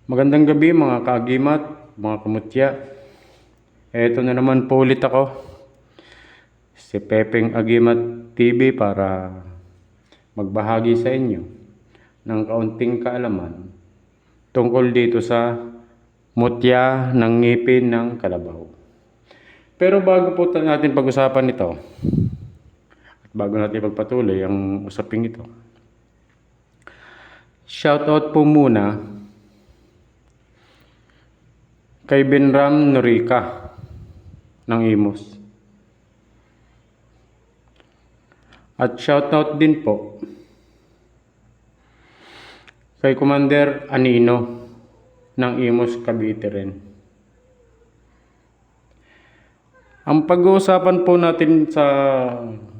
Magandang gabi mga kaagimat, mga kamutya. Eto na naman po ulit ako, si Pepeng Agimat TV para magbahagi sa inyo ng kaunting kaalaman tungkol dito sa mutya ng ngipin ng kalabaw. Pero bago po natin pag-usapan ito, at bago natin pagpatuloy ang usaping ito, shoutout po muna kay Benram Norica ng Imus. At shoutout din po kay Commander Anino ng Imus Cavite rin. Ang pag-uusapan po natin sa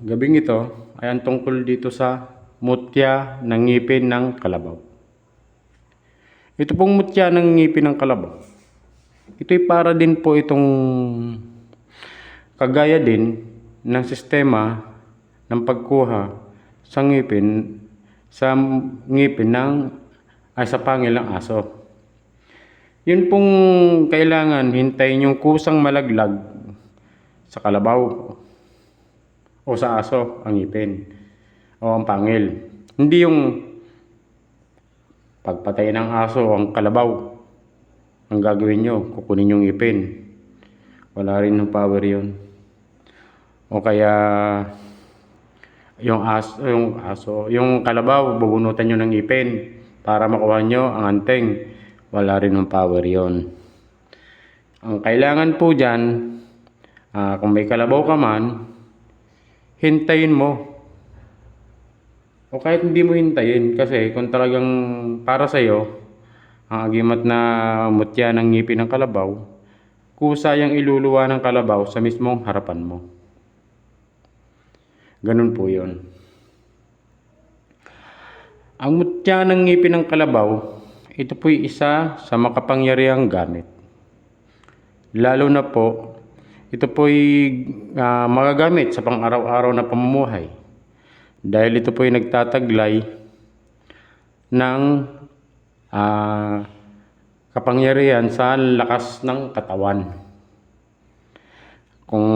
gabing ito ay ang tungkol dito sa mutya ng ngipin ng kalabaw. Ito pong mutya ng ngipin ng kalabaw, ito'y para din po itong kagaya din ng sistema ng pagkuha sa ngipin sa pangil ng aso. Yun pong kailangan hintayin yung kusang malaglag sa kalabaw o sa aso ang ngipin o ang pangil. Hindi yung pagpatay ng aso ang kalabaw ang gagawin nyo, kukunin yung ngipin. Wala rin ng power yun. O kaya yung kalabaw, bubunutan nyo ng ngipin para makuha nyo ang anteng. Wala rin ng power yon. Ang kailangan po dyan, kung may kalabaw ka man, hintayin mo. O kahit hindi mo hintayin, kasi kung talagang para sa'yo, ang agimat na mutya ng ngipin ng kalabaw, kusayang iluluwa ng kalabaw sa mismong harapan mo. Ganun po yun. Ang mutya ng ngipin ng kalabaw, ito po'y isa sa makapangyarihang gamit. Lalo na po, ito po'y magagamit sa pang-araw-araw na pamumuhay. Dahil ito po'y nagtataglay ng kapangyarihan sa lakas ng katawan. Kung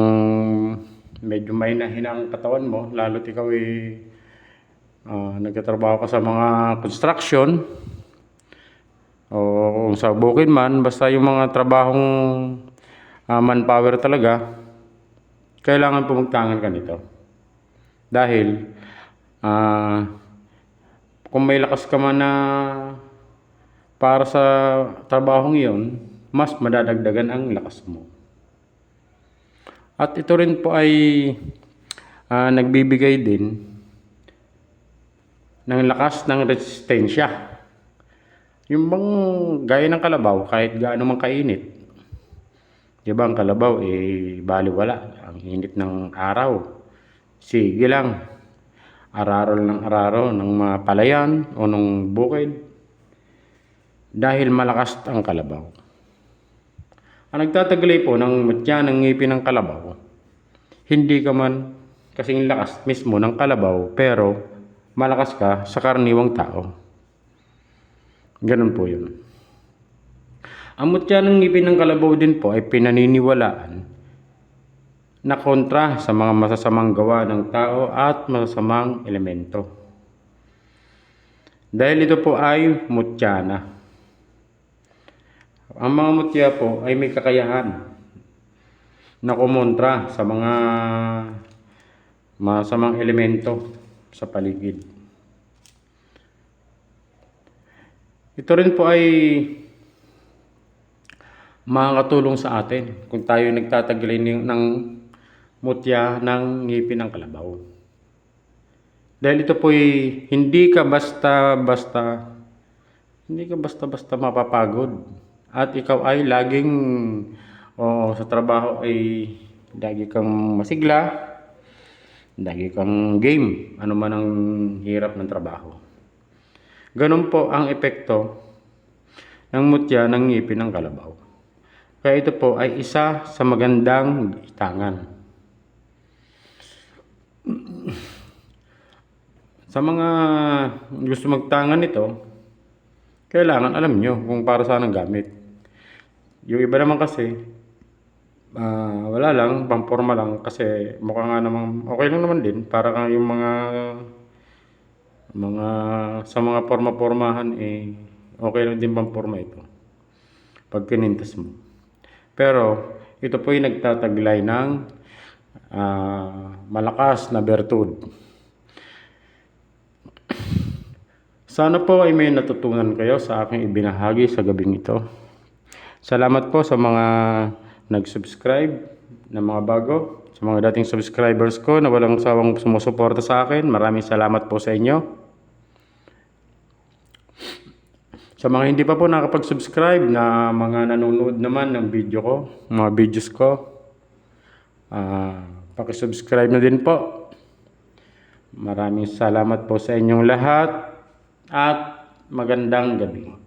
medyo may nahina ang katawan mo, lalo't ikaw nagtatrabaho ka sa mga construction o kung sa bukid man, basta yung mga trabahong manpower talaga, kailangan pumagtangan ka nito. Dahil kung may lakas ka man na para sa trabahong iyon, mas madadagdagan ang lakas mo. At ito rin po ay nagbibigay din ng lakas ng resistensya. Yung bang gaya ng kalabaw, kahit gaano man kainit, diba ang kalabaw baliwala, ang init ng araw, sige lang, araro ng araro ng mga palayan o ng bukid, dahil malakas ang kalabaw. Ang nagtataglay po ng mutya ng ngipin ng kalabaw, hindi ka man kasing lakas mismo ng kalabaw, pero malakas ka sa karaniwang tao. Ganun po yun. Ang mutya ng ngipin ng kalabaw din po ay pinaniniwalaan na kontra sa mga masasamang gawa ng tao at masasamang elemento. Dahil ito po ay mutyana. Ang mga mutya po ay may kakayahan na kumontra sa mga masamang elemento sa paligid. Ito rin po ay makakatulong sa atin kung tayo nagtataglay ng mutya ng ngipin ng kalabaw. Dahil ito po ay hindi ka basta-basta mapapagod. At ikaw ay laging sa trabaho ay lagi kang masigla, lagi kang game, ano man ang hirap ng trabaho. Ganun po ang epekto ng mutya ng ngipin ng kalabaw. Kaya ito po ay isa sa magandang itangan. Sa mga gusto magtangan nito, kailangan alam nyo kung para saan ang gamit. Yung iba naman kasi, wala lang, pamporma lang kasi mukha nga namang okay lang naman din para kang yung mga sa mga porma-pormahan okay lang din pamporma ito pag kinintas mo. Pero ito po yung nagtataglay ng malakas na bertud. Sana po ay may natutunan kayo sa aking ibinahagi sa gabing ito. Salamat po sa mga nag-subscribe na mga bago, sa mga dating subscribers ko na walang sawang sumusuporta sa akin. Maraming salamat po sa inyo. Sa mga hindi pa po nakapag-subscribe na mga nanonood naman ng video ko, mga videos ko, paki-subscribe na din po. Maraming salamat po sa inyong lahat at magandang gabi.